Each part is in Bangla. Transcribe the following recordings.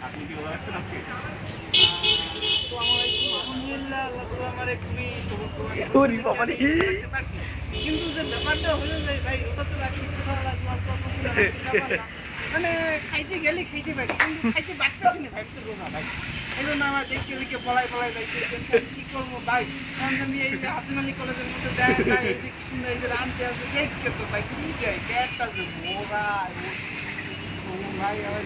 আপনি কি রোজা রাখছেন আজকে? আলহামদুলিল্লাহ আল্লাহ তাআলা আমারে খুবই ওরে বাবারে! রাখতে পারছি। কিন্তু যে ব্যাপারটা হলো যে ভাই রোজা তো রাখছি, ক্ষুধা লাগলো, অল্প অল্প ক্ষুধা লাগছে, ব্যাপার না। মানে খাইতে গেলে খাইতে পারি, কিন্তু খাইতে পারতেছি না ভাই, তো রোজা ভাই। এই জন্য আমার দেখতে দেখে পলাই যাইতেছে, কি করবো ভাই? কারণ আমি এই যে হাতিমানি কলেজের মধ্যে দেয় ভাই, এই যে কি সুন্দর এই যে রানতে আছে, দেখতে তো ভাই কি যায়, পেটটা যে মোরা, ও ভাই আমার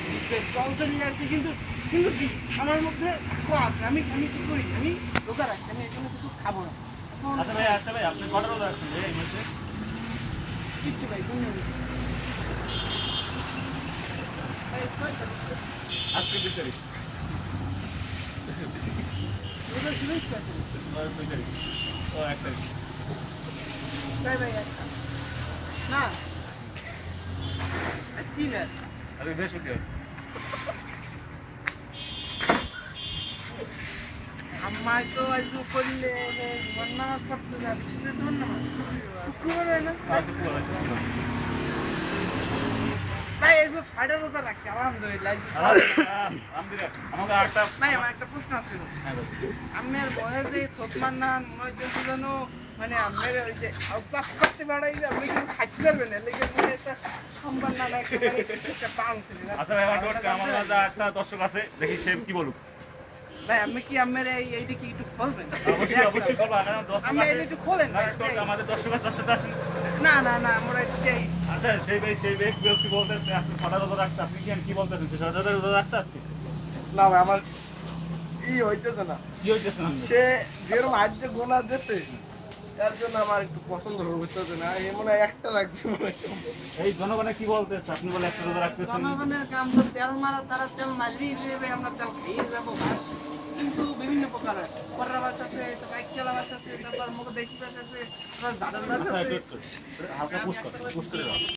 জল নিয়ে আসছি, কিন্তু কিন্তু কি আমার মধ্যে আছে, আমি আমি কি করি, আমি রোজা রাখছি, আমি এখানে কিছু খাবো না। এখন আচ্ছা ভাই আপনি কটা রোজা রাখছেন এই মাসে? কিচ্ছু ভাই দুনিয়া নেই। ভাই কয়টা আজকে 2 তারিখ। রোজা ছিল কয়টা? 2 তারিখ। ও 1 তারিখ। তাই ভাই একটা না আজকে না আজকে বৃহস্পতিবার। আম্মাই তো আজ করলে জোহর নামাজ পড়তে যাবে, ছিল জোহর নামাজ শুক্রবার হয় না ভাই? এই যে 6টা রোজা রাখছি আলহামদুলিল্লাহ। আমাকে আরেকটা ভাই আমার একটা প্রশ্ন আছে, হ্যাঁ ভাই। আমের বয়সে থতমান না মনে হইতেছে যেন মানে আমের ওই যে অভ্যাস করতে পারাই যে আপনি কিন্তু খাইতে পারবেন না, লেগে মনে একটা সম্মান না একেবারে একটা বাউন্স। আচ্ছা ভাই আমার মাঝে একটা দর্শক আছে, দেখি সে কি বলুক। ভাই আপনি কি আমের এইটা কি একটু বলবেন? অবশ্যই বলবো। কারণ দর্শক আমি আছে, এটা একটু খোলেন না, একটু আমাদের দর্শক আসেন। না আমরা একটু আচ্ছা সেই ব্যক্তি বলতেছে আপনি 6টা রোজা রাখছেন, আপনি কি বলতেছেন? সে 6টা রোজা রাখছে আজকে? না ভাই আমার হইতেছে না। কি হইতেছে না? সে যেরকম আজকে গোনা দিয়েছে তার জন্য আমার একটু পছন্দ হইতেছে না। এই মনে হয় একটা লাগছে মনে হয়। এই জনগণে কি বলতেছে? আপনি বলে একটা রোজা রাখতেছেন। জনগণের কাম তো তেল মারা, তারা তেল মারিয়ে দেবে, আমরা তেল খেয়ে যাবো বাস। কিন্তু বিভিন্ন প্রকারের কররা মাছ আছে, কাইকেলা মাছ আছে, তারপর মুখ দেশি মাছ আছে, দাঁড়ার মাছ আচ্ছা আছে। একটু হালকা পুশ করে দাও।